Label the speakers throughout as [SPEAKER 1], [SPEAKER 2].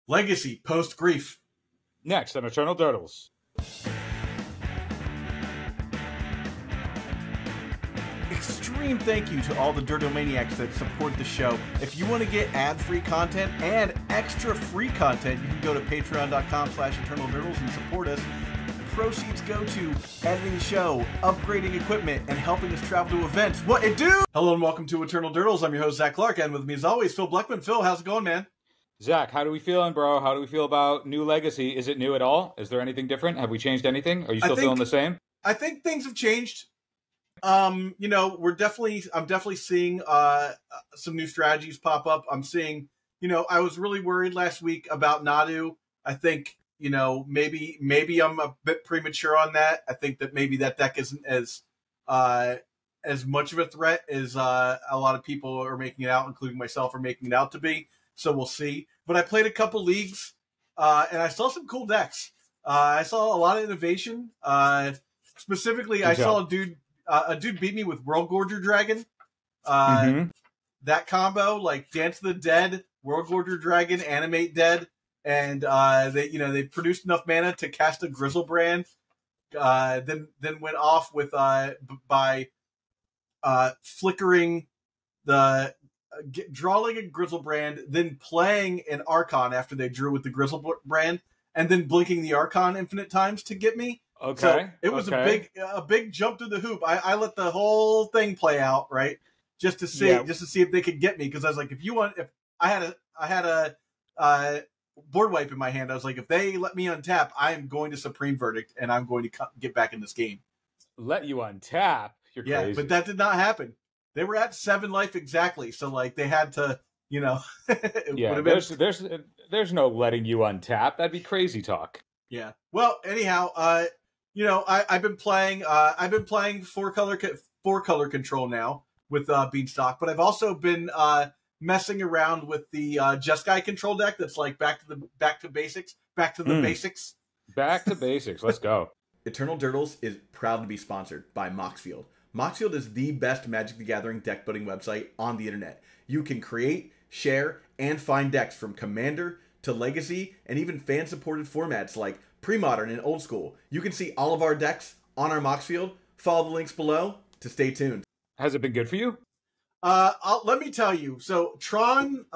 [SPEAKER 1] Legacy, post-grief.
[SPEAKER 2] Next on Eternal Durdles.
[SPEAKER 1] Extreme thank you to all the Durdle Maniacs that support the show. If you want to get ad-free content and extra free content, you can go to patreon.com/EternalDurdles and support us. Proceeds go to editing the show, upgrading equipment, and helping us travel to events. What it do? Hello and welcome to Eternal Durdles. I'm your host, Zach Clark, and with me as always, Phil Bleckman. Phil, how's it going, man?
[SPEAKER 2] Zach, how do we feeling, bro? How do we feel about New Legacy? Is it new at all? Is there anything different? Have we changed anything? Are you still feeling the same?
[SPEAKER 1] I think things have changed. I'm definitely seeing some new strategies pop up. I'm seeing, I was really worried last week about Nadu. I think, maybe I'm a bit premature on that. I think that maybe that deck isn't as much of a threat as a lot of people are making it out, including myself, are making it out to be. So we'll see. But I played a couple leagues, and I saw some cool decks. I saw a lot of innovation. Specifically, I saw a dude beat me with World Gorger Dragon. That combo, like Dance of the Dead, World Gorger Dragon, Animate Dead, and they produced enough mana to cast a Grizzlebrand. Then went off with by flickering the. Drawing a Grizzlebrand, then playing an Archon after they drew with the Grizzlebrand, and then blinking the Archon infinite times to get me.
[SPEAKER 2] Okay,
[SPEAKER 1] so it was a big jump through the hoop. I let the whole thing play out, right, just to see if they could get me, because I was like, if I had a board wipe in my hand, I was like, if they let me untap, I am going to Supreme Verdict and I'm going to get back in this game.
[SPEAKER 2] Let you untap? You're crazy.
[SPEAKER 1] Yeah, but that did not happen. They were at 7 life exactly, so like they had to,
[SPEAKER 2] there's no letting you untap. That'd be crazy talk.
[SPEAKER 1] Yeah. Well, anyhow, I've been playing four color control now with Beanstalk, but I've also been messing around with the Jeskai control deck. That's like back to basics. Back to the basics.
[SPEAKER 2] Back to basics. Let's go.
[SPEAKER 1] Eternal Durdles is proud to be sponsored by Moxfield. Moxfield is the best Magic the Gathering deck building website on the internet. You can create, share, and find decks from Commander to Legacy and even fan-supported formats like Pre-Modern and Old School. You can see all of our decks on our Moxfield. Follow the links below to stay tuned.
[SPEAKER 2] Has it been good for you?
[SPEAKER 1] Let me tell you. So Tron,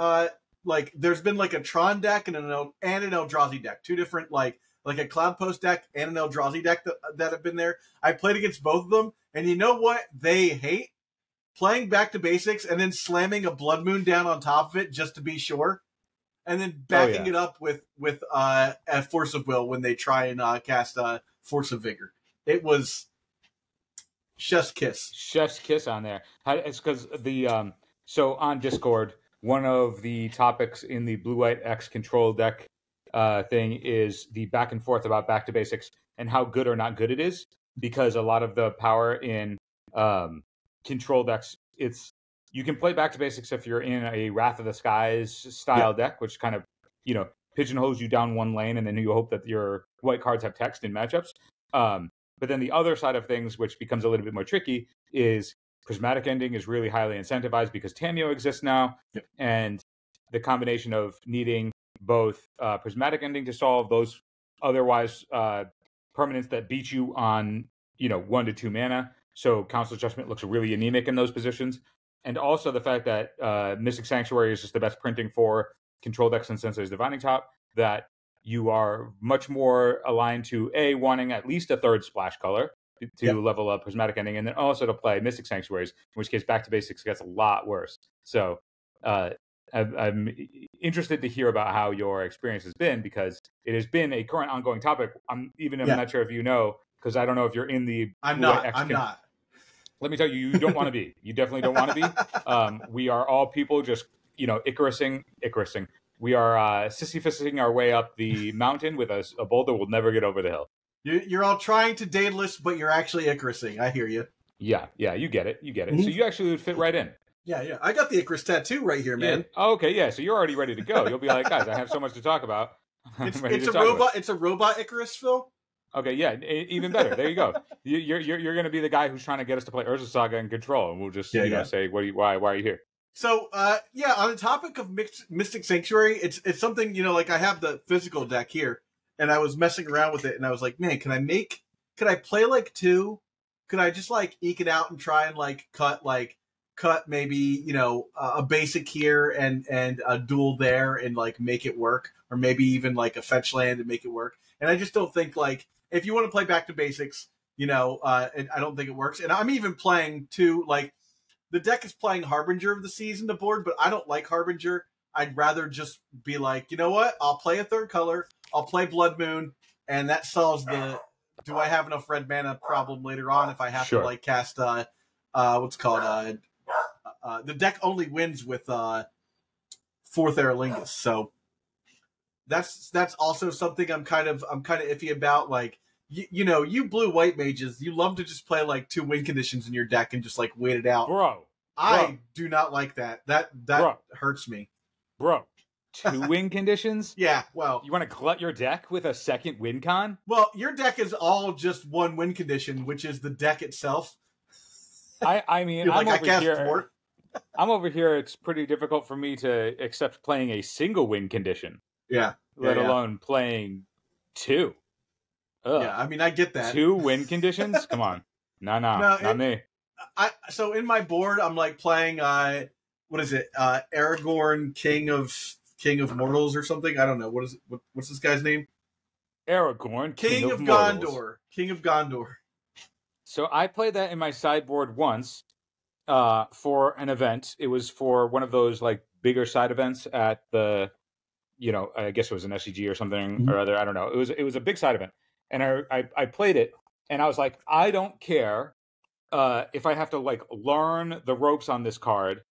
[SPEAKER 1] there's been like a Tron deck and an Eldrazi deck. Two different like a Cloud Post deck and an Eldrazi deck that have been there. I played against both of them. And you know what they hate? Playing back to basics and then slamming a Blood Moon down on top of it just to be sure. And then backing it up with a Force of Will when they try and cast Force of Vigor. It was chef's kiss.
[SPEAKER 2] Chef's kiss on there. It's because so on Discord, one of the topics in the Blue-White X control deck thing is the back and forth about back to basics and how good or not good it is. Because a lot of the power in control decks, you can play back to basics if you're in a Wrath of the Skies style deck, which kind of pigeonholes you down one lane, and then you hope that your white cards have text in matchups. But then the other side of things, which becomes a little bit more tricky, is Prismatic Ending is really highly incentivized because Tameo exists now, and the combination of needing both Prismatic Ending to solve those otherwise permanents that beat you on 1 to 2 mana, so Council's Judgment looks really anemic in those positions, and also the fact that Mystic Sanctuary is just the best printing for control decks and Sensei's Divining Top, that you are much more aligned to wanting at least a third splash color to level up Prismatic Ending, and then also to play Mystic Sanctuaries, in which case back to basics gets a lot worse. So I'm interested to hear about how your experience has been, because it has been a current ongoing topic. I'm not sure if you know, because I don't know if you're in the...
[SPEAKER 1] I'm not.
[SPEAKER 2] Let me tell you, you don't want to be. You definitely don't want to be. We are all people just, Icarusing. We are Sisyphusing our way up the mountain with a boulder we'll never get over the hill.
[SPEAKER 1] You're all trying to Daedalus, but you're actually Icarusing. I hear you.
[SPEAKER 2] Yeah, you get it. Mm-hmm. So you actually would fit right in.
[SPEAKER 1] Yeah. I got the Icarus tattoo right here, man.
[SPEAKER 2] Yeah. Oh, okay, yeah. So you're already ready to go. You'll be like, guys, I have so much to talk about.
[SPEAKER 1] It's a robot Icarus, Phil.
[SPEAKER 2] Okay, yeah, even better. There you go. You're going to be the guy who's trying to get us to play Urza Saga in Control, and we'll just say, why are you here?
[SPEAKER 1] So, yeah, on the topic of Mystic Sanctuary, it's something, like I have the physical deck here, and I was messing around with it, and I was like, man, could I play like two? Could I just like eke it out and try and cut maybe, a basic here and a duel there and like make it work, or maybe even like a fetch land and make it work. And I just don't think like, if you want to play back to basics, I don't think it works. And I'm even playing too, like, the deck is playing Harbinger of the Seas in the board, but I don't like Harbinger. I'd rather just be like, you know what? I'll play a third color. I'll play Blood Moon, and that solves the do I have enough red mana problem later on if I have to like cast what's called the deck only wins with Fourth Aerolingus. So that's also something I'm kind of iffy about. Like, you blue white mages, you love to just play like 2 win conditions in your deck and just like wait it out.
[SPEAKER 2] Bro.
[SPEAKER 1] I do not like that. That hurts me.
[SPEAKER 2] Bro. 2 win conditions?
[SPEAKER 1] Yeah, well.
[SPEAKER 2] You want to glut your deck with a second win con?
[SPEAKER 1] Well, your deck is all just 1 win condition, which is the deck itself.
[SPEAKER 2] I mean,
[SPEAKER 1] You're like, I cast 4.
[SPEAKER 2] I'm over here. It's pretty difficult for me to accept playing a single win condition.
[SPEAKER 1] Yeah.
[SPEAKER 2] Let alone playing 2. Ugh.
[SPEAKER 1] Yeah, I mean, I get that.
[SPEAKER 2] 2 win conditions? Come on. No, not me.
[SPEAKER 1] So in my board, I'm like playing, what is it? Aragorn, King of Mortals or something? I don't know. What's this guy's name?
[SPEAKER 2] Aragorn,
[SPEAKER 1] King of Gondor. King of Gondor.
[SPEAKER 2] So I played that in my sideboard once for an event. It was for one of those like bigger side events at the, I guess it was an SCG or something or other. I don't know. It was a big side event. And I played it, and I was like, I don't care if I have to like learn the ropes on this card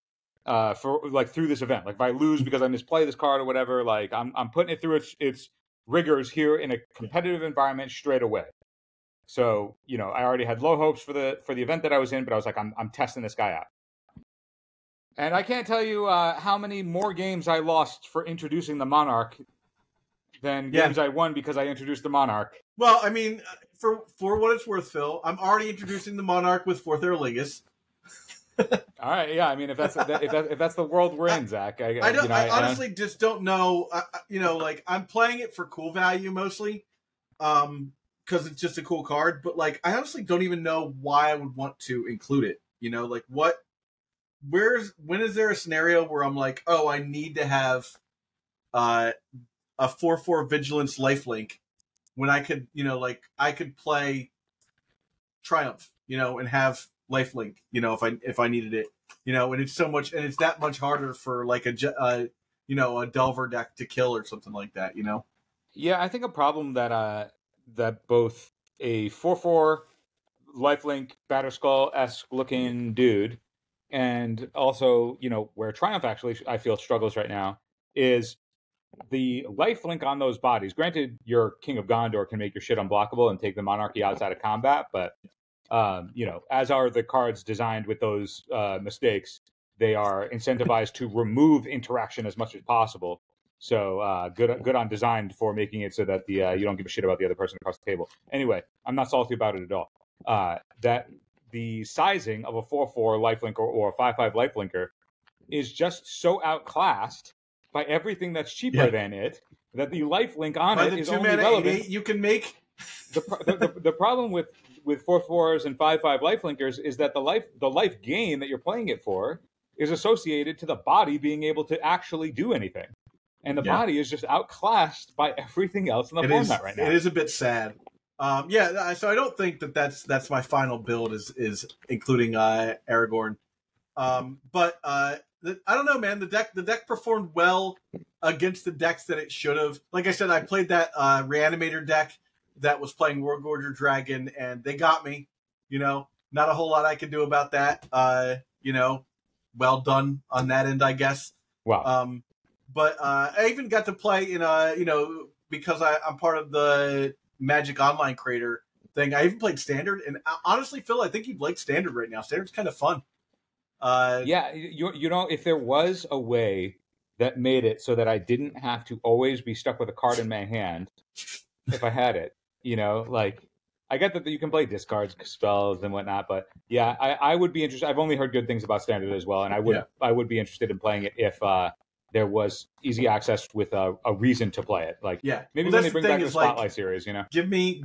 [SPEAKER 2] for like through this event. Like if I lose because I misplay this card or whatever, like I'm putting it through its rigors here in a competitive environment straight away. So I already had low hopes for the event that I was in, but I was like, I'm testing this guy out. And I can't tell you how many more games I lost for introducing the Monarch than games I won because I introduced the Monarch.
[SPEAKER 1] Well, I mean, for what it's worth, Phil, I'm already introducing the Monarch with Fourth Aerolingus.
[SPEAKER 2] All right, yeah. I mean, if that's the world we're in, Zach,
[SPEAKER 1] I honestly just don't know. Like I'm playing it for cool value mostly, because it's just a cool card. But like, I honestly don't even know why I would want to include it. Like when is there a scenario where I'm like, oh, I need to have a 4/4 Vigilance lifelink when I could, I could play Triumph, and have lifelink, if I needed it, and it's so much, and it's that much harder for like a Delver deck to kill or something like that,
[SPEAKER 2] Yeah, I think a problem that both a 4/4 lifelink Batterskull-esque looking dude and also, where Triumph actually I feel struggles right now is the lifelink on those bodies. Granted, your King of Gondor can make your shit unblockable and take the monarchy outside of combat, but as are the cards designed with those mistakes, they are incentivized to remove interaction as much as possible. So good on design for making it so that you don't give a shit about the other person across the table. Anyway, I'm not salty about it at all. That the sizing of a 4/4 lifelinker or a 5/5 lifelinker is just so outclassed by everything that's cheaper than it that the lifelink on it is only relevant.
[SPEAKER 1] You can make
[SPEAKER 2] the problem with 4/4s and 5/5 lifelinkers is that the life gain that you're playing it for is associated to the body being able to actually do anything, and the body is just outclassed by everything else in the format right now.
[SPEAKER 1] It is a bit sad. So I don't think that's my final build is including Aragorn. But I don't know, man. The deck performed well against the decks that it should have. Like I said, I played that Reanimator deck that was playing Wargorger Dragon, and they got me. Not a whole lot I can do about that. Well done on that end, I guess.
[SPEAKER 2] Wow.
[SPEAKER 1] But I even got to play in because I'm part of the Magic Online creator thing. I even played Standard, and honestly, Phil, I think you'd like Standard right now. Standard's kind of fun.
[SPEAKER 2] If there was a way that made it so that I didn't have to always be stuck with a card in my hand if I had it, I get that you can play discards, spells, and whatnot, but yeah, I would be interested. I've only heard good things about Standard as well, and I would be interested in playing it if there was easy access with a reason to play it. Like, maybe when they bring back the Spotlight series, you know.
[SPEAKER 1] Give me,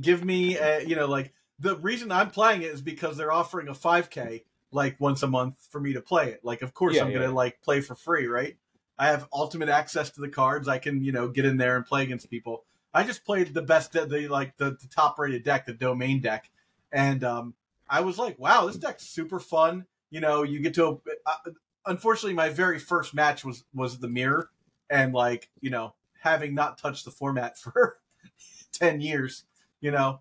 [SPEAKER 1] you know, like the reason I'm playing it is because they're offering a 5K like once a month for me to play it. Like, of course, I'm gonna like play for free, right? I have ultimate access to the cards. I can, you know, get in there and play against people. I just played the top rated deck, the Domain deck, and I was like, wow, this deck's super fun. You know, you get to. Unfortunately, my very first match was the mirror, and like, you know, having not touched the format for 10 years, you know,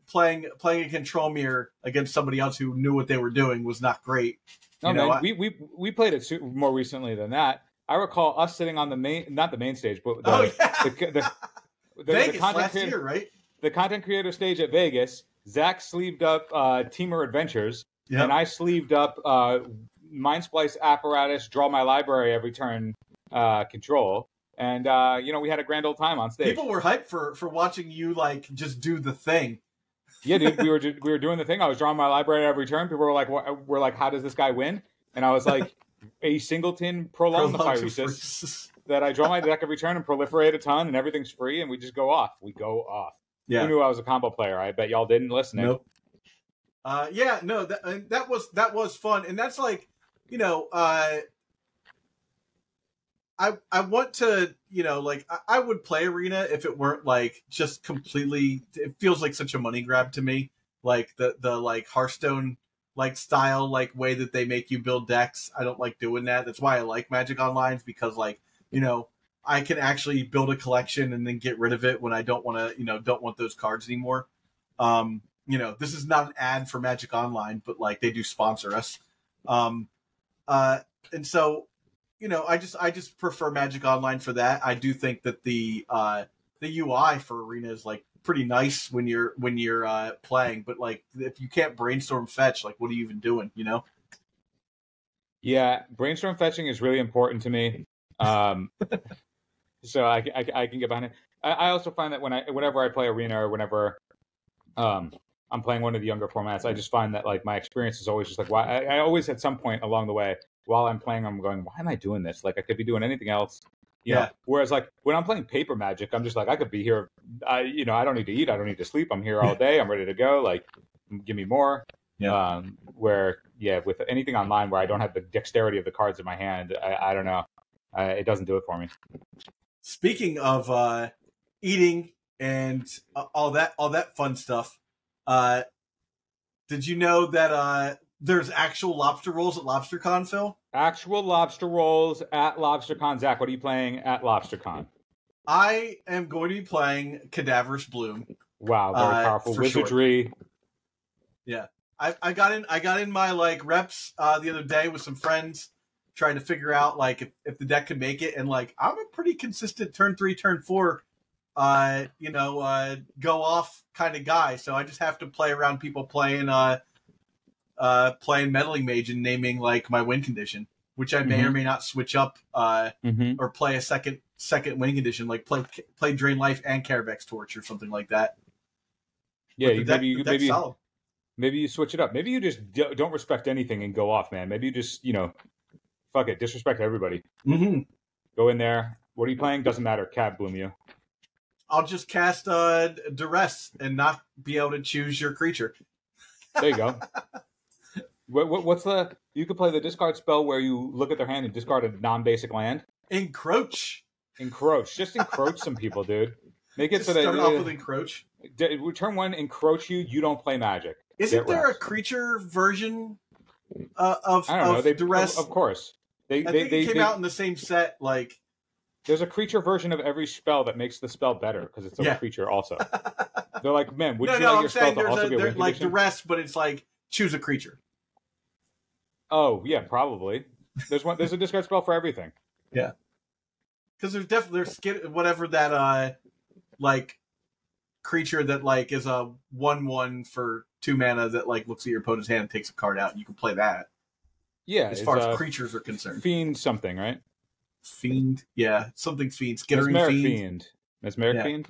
[SPEAKER 1] playing a control mirror against somebody else who knew what they were doing was not great.
[SPEAKER 2] No, man, we played it more recently than that. I recall us sitting on not the main stage, but the
[SPEAKER 1] Vegas
[SPEAKER 2] content
[SPEAKER 1] last
[SPEAKER 2] creator,
[SPEAKER 1] year, right?
[SPEAKER 2] The content creator stage at Vegas. Zach sleeved up Teamer Adventures, and I sleeved up Mind Splice Apparatus, Draw My Library every turn control. And you know, we had a grand old time on stage.
[SPEAKER 1] People were hyped for watching you like just do the thing.
[SPEAKER 2] Yeah, dude, we were doing the thing. I was drawing my library every turn. People were like, how does this guy win? And I was like, a singleton prolong the Phyresis that I draw my deck every turn and proliferate a ton, and everything's free, and we just go off. We go off. Yeah. Who knew I was a combo player? I bet y'all didn't listen.
[SPEAKER 1] Nope. That was fun, and that's like, you know, I want to, you know, like I would play Arena if it weren't like just completely. It feels like such a money grab to me, like the like Hearthstone like style, like way that they make you build decks. I don't like doing that. That's why I like Magic Online, because like, you know, I can actually build a collection and then get rid of it when I don't want to, you know, don't want those cards anymore. You know, this is not an ad for Magic Online, but like they do sponsor us. And so, you know, I just prefer Magic Online for that. I do think that the UI for Arena is like pretty nice when you're playing, but like if you can't brainstorm fetch, like what are you even doing, you know?
[SPEAKER 2] Yeah, brainstorm fetching is really important to me. So I can get behind it. I also find that whenever I play Arena or whenever I'm playing one of the younger formats, I just find that like my experience is always just like, why I always at some point along the way while I'm playing, I'm going, why am I doing this? Like I could be doing anything else. You know? Whereas like when I'm playing paper Magic, I'm just like, I could be here. You know, I don't need to eat. I don't need to sleep. I'm here all day. I'm ready to go. Like, give me more. Yeah. With anything online where I don't have the dexterity of the cards in my hand, I don't know. It doesn't do it for me.
[SPEAKER 1] Speaking of eating and all that fun stuff, did you know that there's actual lobster rolls at LobsterCon, Phil?
[SPEAKER 2] Actual lobster rolls at LobsterCon. Zach, what are you playing at LobsterCon?
[SPEAKER 1] I am going to be playing Cadaverous Bloom.
[SPEAKER 2] Wow, very powerful wizardry.
[SPEAKER 1] Sure. Yeah, I got in my like reps the other day with some friends, trying to figure out like if the deck can make it, and like I'm a pretty consistent turn 3, turn 4, go off kind of guy. So I just have to play around people playing Meddling Mage and naming like my win condition, which I may or may not switch up or play a second win condition, like play Drain Life and Caravex Torch or something like that.
[SPEAKER 2] Yeah, maybe you switch it up. Maybe you just don't respect anything and go off, man. Maybe you just, you know, fuck it, disrespect everybody.
[SPEAKER 1] Mm-hmm.
[SPEAKER 2] Go in there. What are you playing? Doesn't matter. Cat Bloom you.
[SPEAKER 1] I'll just cast Duress and not be able to choose your creature.
[SPEAKER 2] There you go. What's the? You could play the discard spell where you look at their hand and discard a non-basic land.
[SPEAKER 1] Encroach.
[SPEAKER 2] Just encroach some people, dude. Make it
[SPEAKER 1] just
[SPEAKER 2] so that
[SPEAKER 1] start off with encroach.
[SPEAKER 2] Turn 1, encroach you. You don't play Magic.
[SPEAKER 1] Isn't there a creature version of
[SPEAKER 2] I don't know.
[SPEAKER 1] Duress?
[SPEAKER 2] Of course,
[SPEAKER 1] I think it came out in the same set. Like,
[SPEAKER 2] there's a creature version of every spell that makes the spell better because it's a creature also. They're like, man, would you like your spell to also be a win
[SPEAKER 1] like
[SPEAKER 2] condition?
[SPEAKER 1] Duress, but it's like choose a creature.
[SPEAKER 2] Oh yeah, probably. There's a discard spell for everything.
[SPEAKER 1] Yeah, because there's whatever that like creature that like is a 1/1 for 2 mana that like looks at your opponent's hand and takes a card out, and you can play that.
[SPEAKER 2] Yeah,
[SPEAKER 1] as far as creatures are concerned.
[SPEAKER 2] Fiend something, right?
[SPEAKER 1] Fiend, yeah, something fiend. Skittering
[SPEAKER 2] Mesmeric Fiend. Mesmeric Fiend.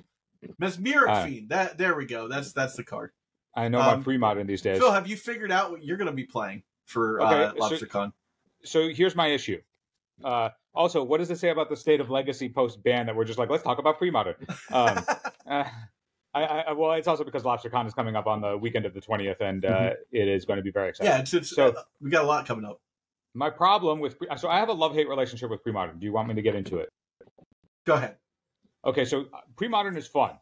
[SPEAKER 1] Mesmeric Fiend. There we go. That's the card.
[SPEAKER 2] I know my pre-modern these days.
[SPEAKER 1] Phil, have you figured out what you're going to be playing for LobsterCon?
[SPEAKER 2] So here's my issue. Also, what does it say about the state of Legacy post-ban that we're just like, let's talk about pre-modern? Well, it's also because LobsterCon is coming up on the weekend of the 20th, and it is going to be very exciting.
[SPEAKER 1] Yeah, so we got a lot coming up.
[SPEAKER 2] My problem with so I have a love-hate relationship with pre-modern. Do you want me to get into it?
[SPEAKER 1] Go ahead.
[SPEAKER 2] Okay, so pre-modern is fun.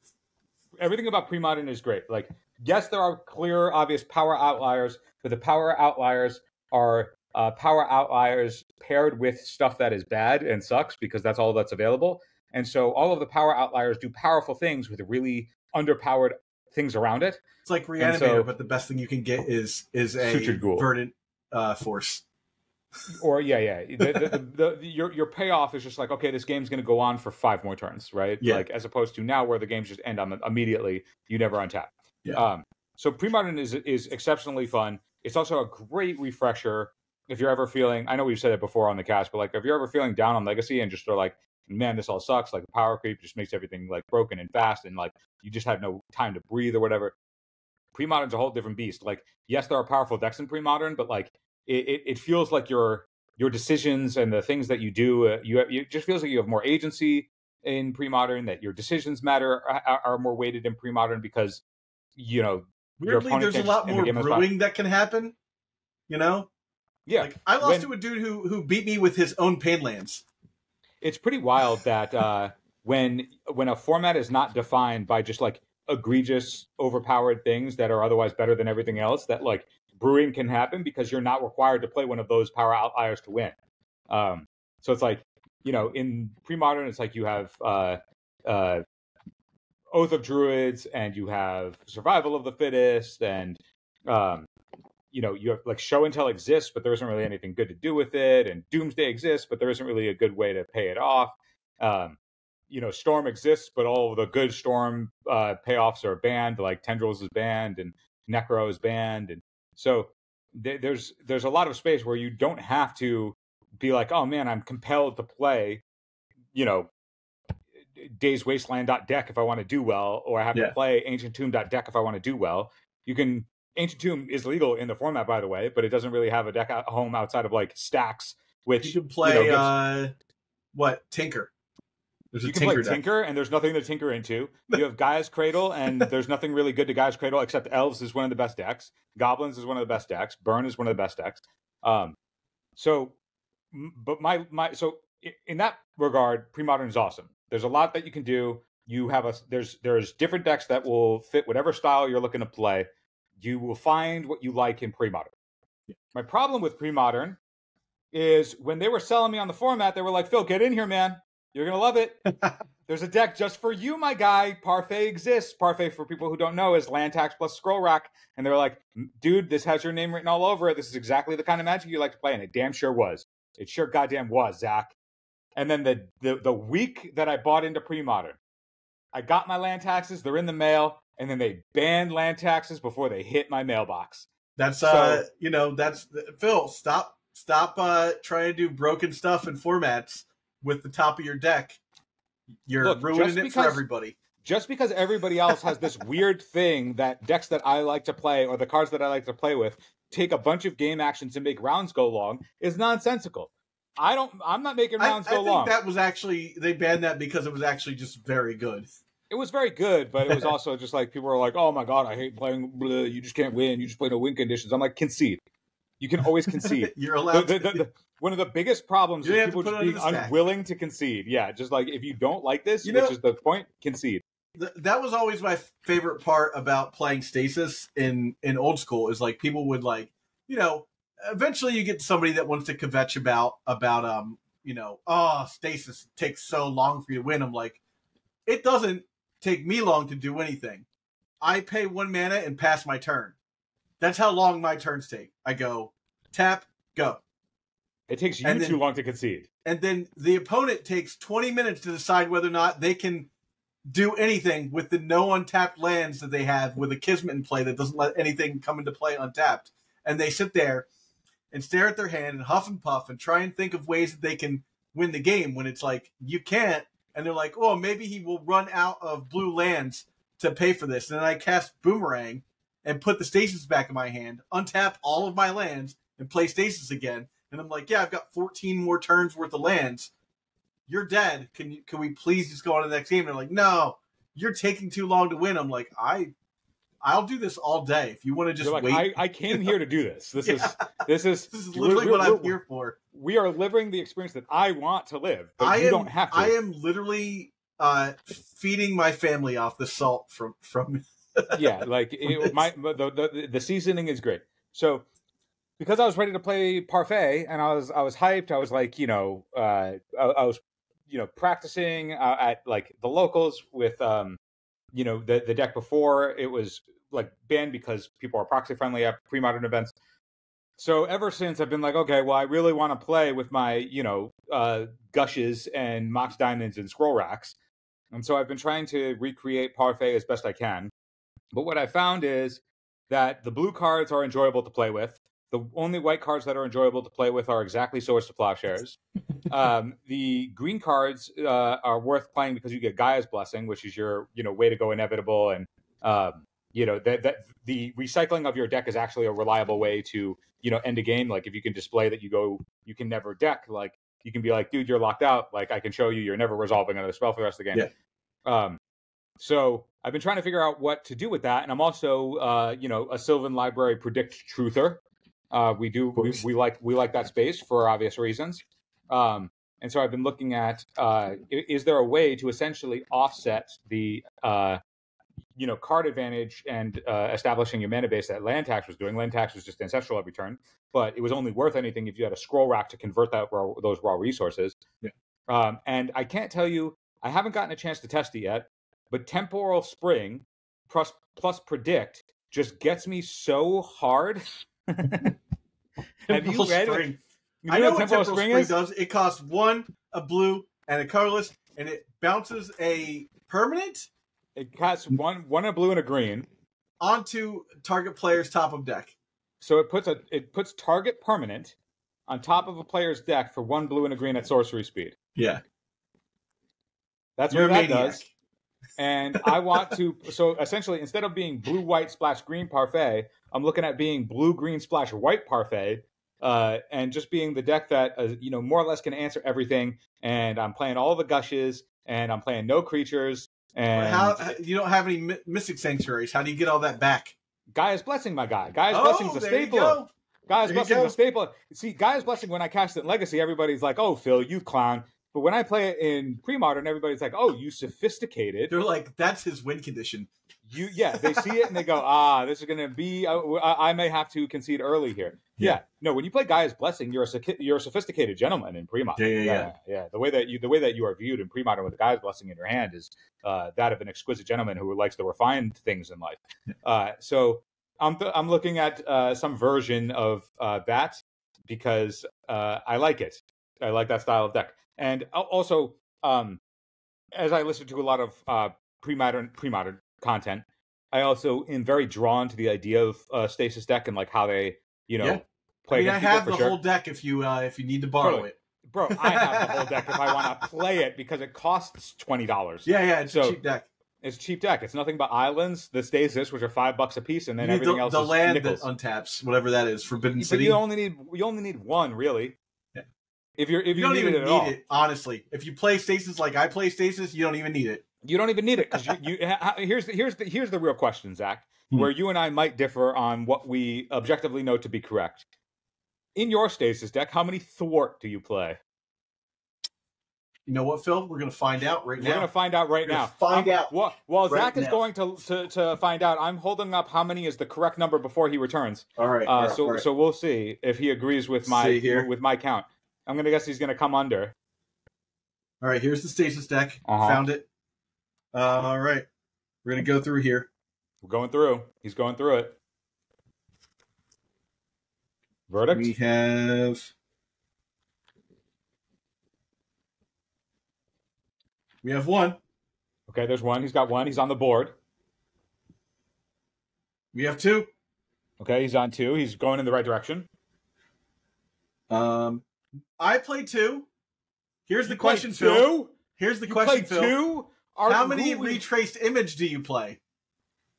[SPEAKER 2] Everything about pre-modern is great. Like, yes, there are clear, obvious power outliers, but the power outliers are power outliers paired with stuff that is bad and sucks because that's all that's available. And so all of the power outliers do powerful things with really underpowered things around it.
[SPEAKER 1] It's like Reanimator, but the best thing you can get is a Verdant Force.
[SPEAKER 2] Or your payoff is just like, okay, this game's going to go on for 5 more turns, right?
[SPEAKER 1] Yeah.
[SPEAKER 2] Like, as opposed to now where the games just end on immediately, you never untap.
[SPEAKER 1] Yeah.
[SPEAKER 2] So pre-modern is exceptionally fun. It's also a great refresher if you're ever feeling, I know we've said it before on the cast, but like if you're ever feeling down on Legacy and just sort of like, man, this all sucks, like the power creep just makes everything like broken and fast and like you just have no time to breathe or whatever. Pre-modern's a whole different beast. Like, yes, there are powerful decks in pre-modern, but like it feels like your decisions and the things that you do, it just feels like you have more agency in pre-modern, that your decisions matter, are more weighted in pre-modern because, you know,
[SPEAKER 1] weirdly, there's a lot more brewing that can happen, you know?
[SPEAKER 2] Yeah.
[SPEAKER 1] Like, I lost to a dude who beat me with his own pain lands.
[SPEAKER 2] It's pretty wild that when a format is not defined by just like egregious, overpowered things that are otherwise better than everything else, that like brewing can happen because you're not required to play one of those power outliers to win. So it's like, you know, in pre-modern, it's like you have Oath of Druids and you have Survival of the Fittest and you know, you have like Show and Tell exists, but there isn't really anything good to do with it. And Doomsday exists, but there isn't really a good way to pay it off. You know, Storm exists, but all of the good Storm payoffs are banned. Like Tendrils is banned and Necro is banned. And so there's a lot of space where you don't have to be like, oh man, I'm compelled to play, you know, Days Wasteland.deck if I want to do well, or I have to play Ancient Tomb.deck if I want to do well. You can. Ancient Tomb is legal in the format, by the way, but it doesn't really have a deck at home outside of like Stacks, which
[SPEAKER 1] you can play. Tinker.
[SPEAKER 2] There's a Tinker deck. Tinker, and there's nothing to tinker into. You have Gaia's Cradle, and there's nothing really good to Gaia's Cradle except Elves is one of the best decks. Goblins is one of the best decks. Burn is one of the best decks. So in that regard, pre-modern is awesome. There's a lot that you can do. You have there's different decks that will fit whatever style you're looking to play. You will find what you like in pre-modern. My problem with pre-modern is when they were selling me on the format, they were like, Phil, get in here, man. You're going to love it. There's a deck just for you, my guy. Parfait exists. Parfait, for people who don't know, is land tax plus scroll rack. And they were like, dude, this has your name written all over it. This is exactly the kind of Magic you like to play. And it damn sure was. It sure goddamn was, Zach. And then the week that I bought into pre-modern, I got my land taxes. They're in the mail. And then they banned land taxes before they hit my mailbox.
[SPEAKER 1] That's that's Phil. Stop trying to do broken stuff in formats with the top of your deck. You're ruining it for everybody.
[SPEAKER 2] Just because everybody else has this weird thing that decks that I like to play or the cards that I like to play with take a bunch of game actions and make rounds go long is nonsensical. I'm not making rounds go long.
[SPEAKER 1] I think that was actually, they banned that because it was actually just very good.
[SPEAKER 2] It was very good, but it was also just like people were like, "Oh my god, I hate playing. Blah, you just can't win. You just play no win conditions." I'm like, concede. You can always concede.
[SPEAKER 1] You're allowed.
[SPEAKER 2] One of the biggest problems is people just being unwilling to concede. Yeah, just like if you don't like this, which is the point, concede.
[SPEAKER 1] That was always my favorite part about playing Stasis in old school. Is like people would like, eventually you get somebody that wants to kvetch about Stasis takes so long for you to win. I'm like, it doesn't take me long to do anything. I pay 1 mana and pass my turn. That's how long my turns take. I go, tap, go.
[SPEAKER 2] It takes you too long to concede.
[SPEAKER 1] And then the opponent takes 20 minutes to decide whether or not they can do anything with the no untapped lands that they have with a Kismet in play that doesn't let anything come into play untapped. And they sit there and stare at their hand and huff and puff and try and think of ways that they can win the game when it's like, you can't. and they're like, oh, maybe he will run out of blue lands to pay for this. And then I cast Boomerang and put the stasis back in my hand, untap all of my lands, and play stasis again. And I'm like, yeah, I've got 14 more turns worth of lands. You're dead. Can we please just go on to the next game? And they're like, no, you're taking too long to win. I'm like, I'll do this all day. If you want to just wait.
[SPEAKER 2] I came here to do this. This is
[SPEAKER 1] literally what I'm here for.
[SPEAKER 2] We are living the experience that I want to live, but you don't have to.
[SPEAKER 1] I am literally feeding my family off the salt from
[SPEAKER 2] yeah, like the seasoning is great. So because I was ready to play Parfait and I was hyped, I was like, I was practicing at like the locals with the deck before it was like banned because people are proxy friendly at pre-modern events. So ever since I've been like, okay, well, I really want to play with my gushes and Mox Diamonds and Scroll Racks. And so I've been trying to recreate Parfait as best I can. But what I found is that the blue cards are enjoyable to play with. The only white cards that are enjoyable to play with are exactly Swords to Plowshares. The green cards are worth playing because you get Gaia's Blessing, which is your way to go inevitable, and the recycling of your deck is actually a reliable way to end a game. Like if you can display that you can never deck, like you can be like, dude, you're locked out. Like I can show you're never resolving another spell for the rest of the game. Yeah. So I've been trying to figure out what to do with that, and I'm also a Sylvan Library Predict Truther. We like that space for obvious reasons. And so I've been looking at is there a way to essentially offset the card advantage and establishing your mana base that land tax was doing. Land tax was just ancestral every turn, but it was only worth anything if you had a scroll rack to convert those raw resources. Yeah. And I can't tell you, I haven't gotten a chance to test it yet, but Temporal Spring plus Predict just gets me so hard. Have you read it?
[SPEAKER 1] I know what Temporal Spring does. It costs 1, a blue, and a colorless, and it bounces a permanent.
[SPEAKER 2] It costs one a blue and a green
[SPEAKER 1] onto target player's top of deck.
[SPEAKER 2] So it puts target permanent on top of a player's deck for 1 blue and a green at sorcery speed.
[SPEAKER 1] Yeah,
[SPEAKER 2] that's what that does. And I want to, so essentially, instead of being blue-white splash green Parfait, I'm looking at being blue-green splash white Parfait, and just being the deck that more or less can answer everything. And I'm playing all the gushes, and I'm playing no creatures. And
[SPEAKER 1] how you don't have any Mystic Sanctuaries? How do you get all that back?
[SPEAKER 2] Gaia's Blessing, my guy. Gaia's Blessing's a staple. Gaia's Blessing's a staple. See, Gaia's Blessing, when I cast it in Legacy, everybody's like, "Oh, Phil, you clown." But when I play it in pre-modern, everybody's like, "Oh, you sophisticated."
[SPEAKER 1] They're like, "That's his win condition."
[SPEAKER 2] They see it and they go, "This is going to be. I may have to concede early here." Yeah. No, when you play Gaia's Blessing, you're a sophisticated gentleman in pre-modern. Yeah. The way that you are viewed in pre-modern with Gaia's Blessing in your hand is that of an exquisite gentleman who likes to refine things in life. So I'm looking at some version of that because I like it. I like that style of deck. And also, as I listen to a lot of pre-modern content, I also am very drawn to the idea of Stasis deck and like how they, play.
[SPEAKER 1] I have the whole deck if you need to borrow it.
[SPEAKER 2] Bro, I have the whole deck if I want to play it because it costs $20.
[SPEAKER 1] Yeah, it's a cheap deck.
[SPEAKER 2] It's a cheap deck. It's nothing but islands, the Stasis, which are $5 a piece, and then everything else is nickels. The land that
[SPEAKER 1] untaps, whatever that is, Forbidden City.
[SPEAKER 2] But you only need one, really. If you
[SPEAKER 1] don't
[SPEAKER 2] need
[SPEAKER 1] even
[SPEAKER 2] it at
[SPEAKER 1] need
[SPEAKER 2] all.
[SPEAKER 1] it, honestly. If you play Stasis like I play Stasis, you don't even need it.
[SPEAKER 2] You don't even need it because here's the real question, Zach, where you and I might differ on what we objectively know to be correct. In your Stasis deck, how many thwart do you play?
[SPEAKER 1] You know what, Phil? We're going to find out right now.
[SPEAKER 2] We're going to find out right now. While Zach is going to find out, I'm holding up how many is the correct number before he returns.
[SPEAKER 1] All right.
[SPEAKER 2] So we'll see if he agrees with my count. I'm going to guess he's going to come under.
[SPEAKER 1] All right, here's the Stasis deck. Found it. All right. We're going to go through here.
[SPEAKER 2] We're going through. He's going through it. Verdict?
[SPEAKER 1] We have one.
[SPEAKER 2] Okay, there's one. He's got one. He's on the board.
[SPEAKER 1] We have 2.
[SPEAKER 2] Okay, he's on 2. He's going in the right direction.
[SPEAKER 1] I play 2. Here's the question, Phil. Here's the
[SPEAKER 2] You
[SPEAKER 1] question,
[SPEAKER 2] play
[SPEAKER 1] Phil.
[SPEAKER 2] 2?
[SPEAKER 1] How many retraced image do you play?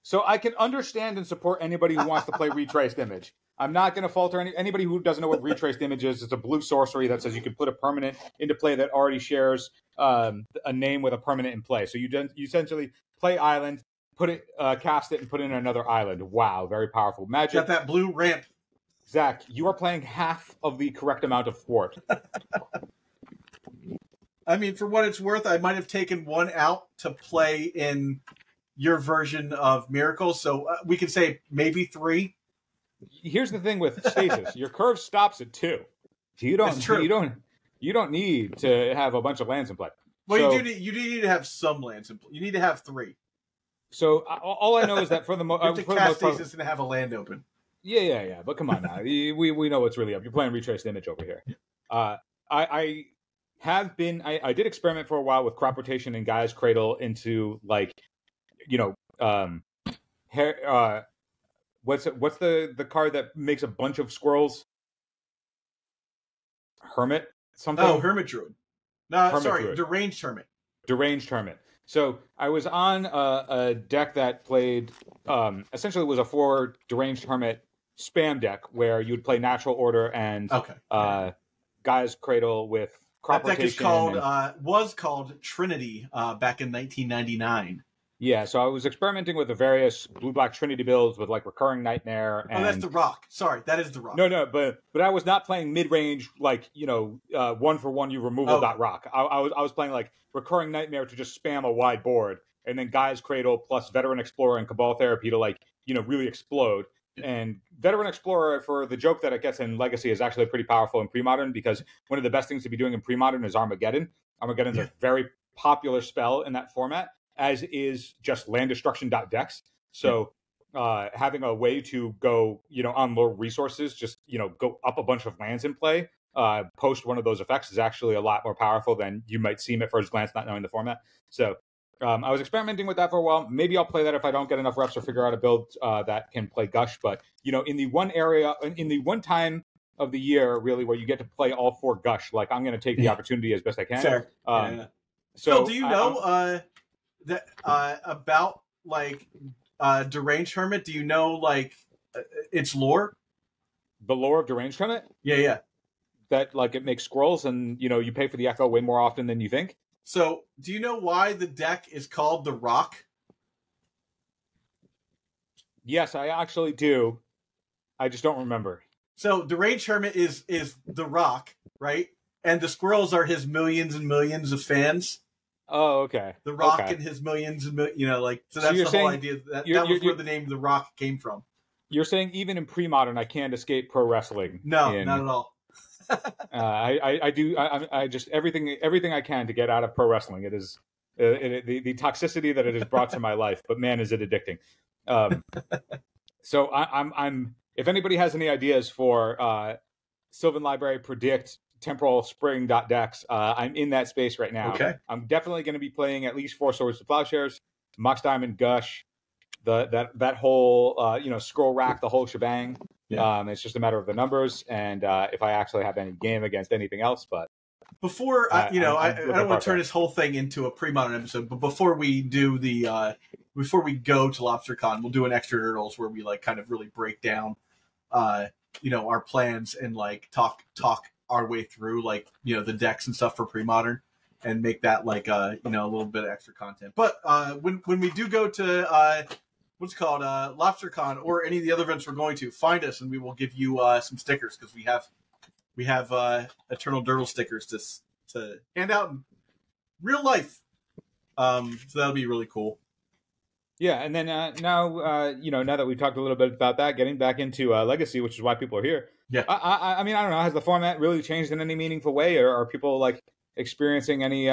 [SPEAKER 2] So I can understand and support anybody who wants to play retraced image. I'm not going to falter anybody who doesn't know what retraced image is. It's a blue sorcery that says you can put a permanent into play that already shares a name with a permanent in play. So you essentially play island, put it, cast it, and put it in another island. Wow, very powerful magic.
[SPEAKER 1] Got that blue ramp.
[SPEAKER 2] Zach, you are playing half of the correct amount of thwart.
[SPEAKER 1] I mean, for what it's worth, I might have taken one out to play in your version of Miracle. So we could say maybe 3.
[SPEAKER 2] Here's the thing with stasis: your curve stops at 2. You don't need to have a bunch of lands in play.
[SPEAKER 1] Well, so, you do need to have some lands in play. You need to have 3.
[SPEAKER 2] So all I know is that for the most part,
[SPEAKER 1] stasis and have a land open.
[SPEAKER 2] Yeah. But come on now, we know what's really up. You're playing retraced image over here. I did experiment for a while with crop rotation and Gaia's Cradle into like, what's the card that makes a bunch of squirrels? Hermit something?
[SPEAKER 1] Oh, Hermit Druid. No,
[SPEAKER 2] Hermit
[SPEAKER 1] sorry,
[SPEAKER 2] Druid.
[SPEAKER 1] Deranged Hermit.
[SPEAKER 2] Deranged Hermit. So I was on a deck that played, essentially was a 4 Deranged Hermit spam deck where you would play Natural Order and Gaia's Cradle with crop
[SPEAKER 1] rotation.
[SPEAKER 2] That
[SPEAKER 1] deck was called Trinity back in 1999.
[SPEAKER 2] Yeah, so I was experimenting with the various blue-black Trinity builds with like Recurring Nightmare. And...
[SPEAKER 1] Oh, that's the Rock. Sorry, that is the Rock.
[SPEAKER 2] No, but I was not playing mid-range like 1-for-1 you removal rock. I was playing like Recurring Nightmare to just spam a wide board, and then Gaia's Cradle plus Veteran Explorer and Cabal Therapy to like really explode. And Veteran Explorer, for the joke that it gets in Legacy, is actually pretty powerful in Pre-Modern because one of the best things to be doing in Pre-Modern is Armageddon. Armageddon's a very popular spell in that format, as is just land destruction.dex. So having a way to go, on low resources, just, go up a bunch of lands in play, post one of those effects is actually a lot more powerful than you might seem at first glance, not knowing the format. So I was experimenting with that for a while. Maybe I'll play that if I don't get enough reps or figure out a build that can play Gush. But, in the one time of the year, really, where you get to play all 4 Gush, like I'm going to take the opportunity as best I can.
[SPEAKER 1] Fair. So Phil, do you know about like Deranged Hermit? Do you know like its lore?
[SPEAKER 2] The lore of Deranged Hermit?
[SPEAKER 1] Yeah.
[SPEAKER 2] That like it makes scrolls and you pay for the echo way more often than you think.
[SPEAKER 1] So do you know why the deck is called the Rock?
[SPEAKER 2] Yes, I actually do. I just don't remember.
[SPEAKER 1] So Deranged Hermit is the Rock, right? And the squirrels are his millions and millions of fans.
[SPEAKER 2] Oh, okay.
[SPEAKER 1] The Rock and his millions and so that's the whole idea. That was where the name The Rock came from.
[SPEAKER 2] You're saying even in pre-modern, I can't escape pro wrestling?
[SPEAKER 1] No, not at all.
[SPEAKER 2] I do. I just everything I can to get out of pro wrestling. It is the toxicity that it has brought to my life. But man, is it addicting. So I'm. If anybody has any ideas for Sylvan Library Predict Temporal Spring.dex, I'm in that space right now.
[SPEAKER 1] Okay.
[SPEAKER 2] I'm definitely going to be playing at least 4 Swords to Plowshares, Mox Diamond Gush, that whole scroll rack, the whole shebang. Yeah. It's just a matter of the numbers and if I actually have any game against anything else. But
[SPEAKER 1] before I don't want to turn this whole thing into a pre-modern episode, but before we do before we go to LobsterCon, we'll do an extra Durdles where we like kind of really break down our plans and like talk our way through like the decks and stuff for pre-modern and make that like a little bit of extra content. But when we do go to what's called LobsterCon or any of the other events we're going to, find us and we will give you some stickers because we have Eternal Durdle stickers to hand out in real life. So that'll be really cool.
[SPEAKER 2] Yeah, and then now that we've talked a little bit about that, getting back into Legacy, which is why people are here.
[SPEAKER 1] Yeah,
[SPEAKER 2] I mean, I don't know. Has the format really changed in any meaningful way, or are people like experiencing any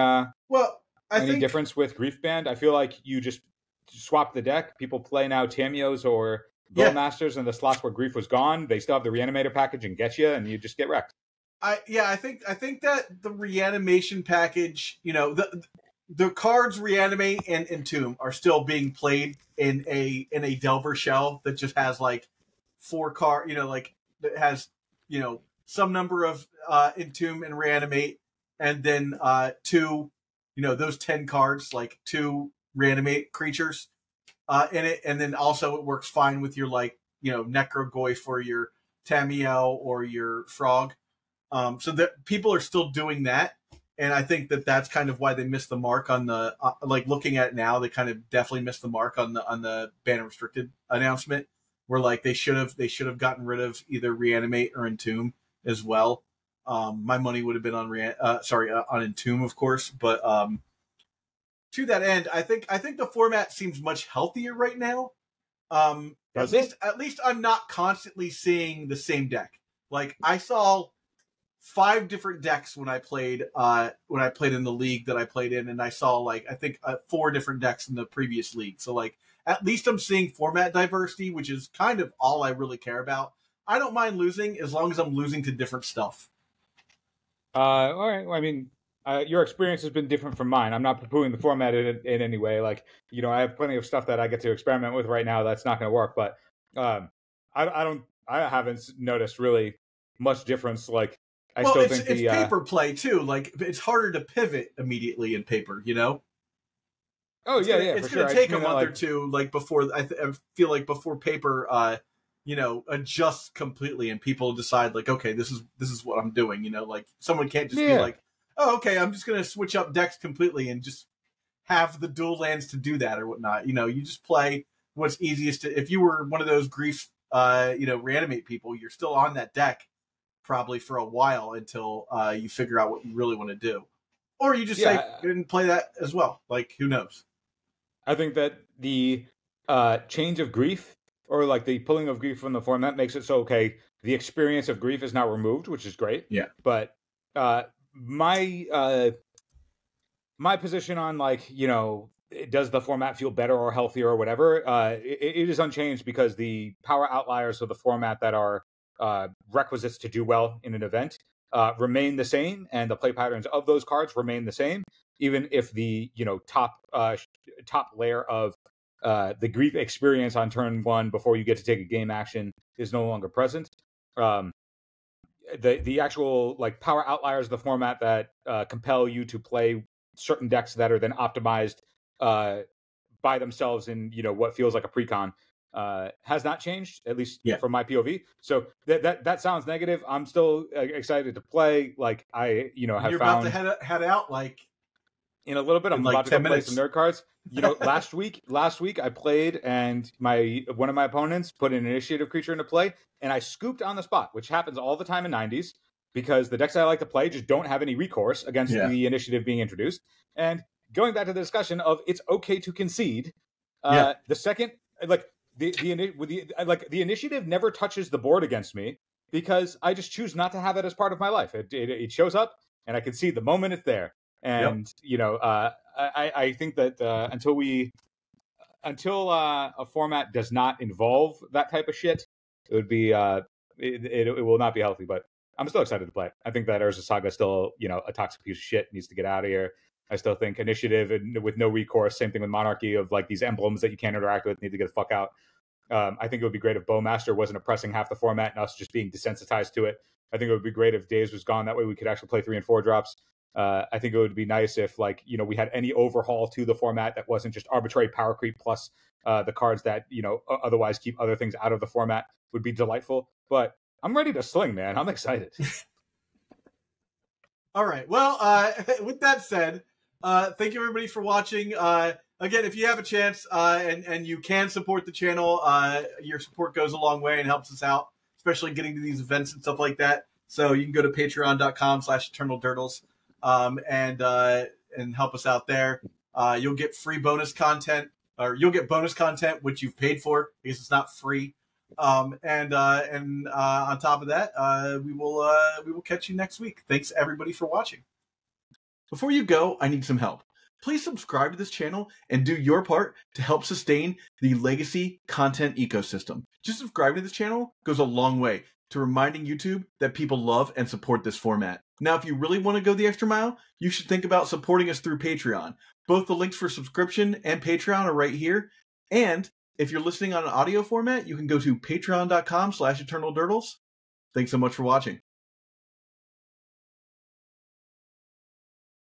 [SPEAKER 2] difference with Grief Band? I feel like you just swap the deck. People play now Tamios or Bowmasters in the slots where Grief was gone. They still have the Reanimator package and get you, and you just get wrecked.
[SPEAKER 1] I think that the Reanimation package, the cards Reanimate and Entomb are still being played in a Delver shell that just has like 4 card, that has some number of Entomb and Reanimate, and then 2 those 10 cards, like 2 reanimate creatures in it, and then also it works fine with your like Necrogoyf for your Tamiel or your Frog. So that people are still doing that, and I think that that's kind of why they missed the mark on the like looking at it now. They kind of definitely missed the mark on the ban restricted announcement, where like they should have gotten rid of either reanimate or entomb as well. My money would have been on on entomb, of course, but to that end, I think the format seems much healthier right now. At least I'm not constantly seeing the same deck. Like I saw 5 different decks when I played in the league that I played in, and I saw like I think 4 different decks in the previous league. So like at least I'm seeing format diversity, which is kind of all I really care about. I don't mind losing as long as I'm losing to different stuff.
[SPEAKER 2] All right. Well, I mean, your experience has been different from mine. I'm not poo-pooing the format in any way. Like, I have plenty of stuff that I get to experiment with right now that's not going to work. But I haven't noticed really much difference. Like, I still think
[SPEAKER 1] it's paper play too. Like, it's harder to pivot immediately in paper.
[SPEAKER 2] Oh yeah,
[SPEAKER 1] it's
[SPEAKER 2] for
[SPEAKER 1] going
[SPEAKER 2] sure.
[SPEAKER 1] to take a month or two, like before. I feel like before paper, adjusts completely, and people decide like, okay, this is what I'm doing. Like someone can't just be like, oh, okay, I'm just going to switch up decks completely and just have the dual lands to do that or whatnot. You just play what's easiest to. If you were one of those grief, reanimate people, you're still on that deck probably for a while until you figure out what you really want to do, or you just say and play that as well. Like who knows?
[SPEAKER 2] I think that the change of grief, or like the pulling of grief from the format, makes it so okay. The experience of grief is now removed, which is great.
[SPEAKER 1] Yeah,
[SPEAKER 2] but my position on like does the format feel better or healthier or whatever? It is unchanged because the power outliers of the format that are requisites to do well in an event remain the same, and the play patterns of those cards remain the same, even if the top layer of the grief experience on turn 1 before you get to take a game action is no longer present. The actual like power outliers of the format that compel you to play certain decks that are then optimized by themselves in what feels like a precon has not changed, at least from my POV. So that sounds negative. I'm still excited to play. Like I have
[SPEAKER 1] You're
[SPEAKER 2] found
[SPEAKER 1] about to head out like
[SPEAKER 2] in a little bit. I'm
[SPEAKER 1] like
[SPEAKER 2] about to go play
[SPEAKER 1] minutes.
[SPEAKER 2] some nerd cards. Last week I played, and one of my opponents put an initiative creature into play, and I scooped on the spot, which happens all the time in 90s because the decks I like to play just don't have any recourse against the initiative being introduced. And going back to the discussion of it's okay to concede, the second like the initiative never touches the board against me because I just choose not to have it as part of my life. It shows up, and I concede the moment it's there. And I think that until a format does not involve that type of shit, it would be it will not be healthy. But I'm still excited to play. I think that Urza Saga is still a toxic piece of shit, needs to get out of here. I still think initiative and with no recourse, same thing with Monarchy, of like these emblems that you can't interact with, need to get the fuck out. I think it would be great if Bowmaster wasn't oppressing half the format and us just being desensitized to it. I think it would be great if Days was gone. That way we could actually play 3 and 4 drops. I think it would be nice if we had any overhaul to the format that wasn't just arbitrary power creep plus the cards that otherwise keep other things out of the format. Would be delightful. But I'm ready to sling, man. I'm excited.
[SPEAKER 1] All right. Well, with that said, thank you everybody for watching. Again, if you have a chance and you can support the channel, your support goes a long way and helps us out, especially getting to these events and stuff like that. So you can go to patreon.com/eternaldurdles and help us out there. You'll get free bonus content, or you'll get bonus content which you've paid for because it's not free. And on top of that, we will catch you next week. Thanks everybody for watching. Before you go, I need some help. Please subscribe to this channel and do your part to help sustain the legacy content ecosystem. Just subscribing to this channel goes a long way to reminding YouTube that people love and support this format. Now, if you really want to go the extra mile, you should think about supporting us through Patreon. Both the links for subscription and Patreon are right here. And if you're listening on an audio format, you can go to patreon.com/eternaldurdles. Thanks so much for watching.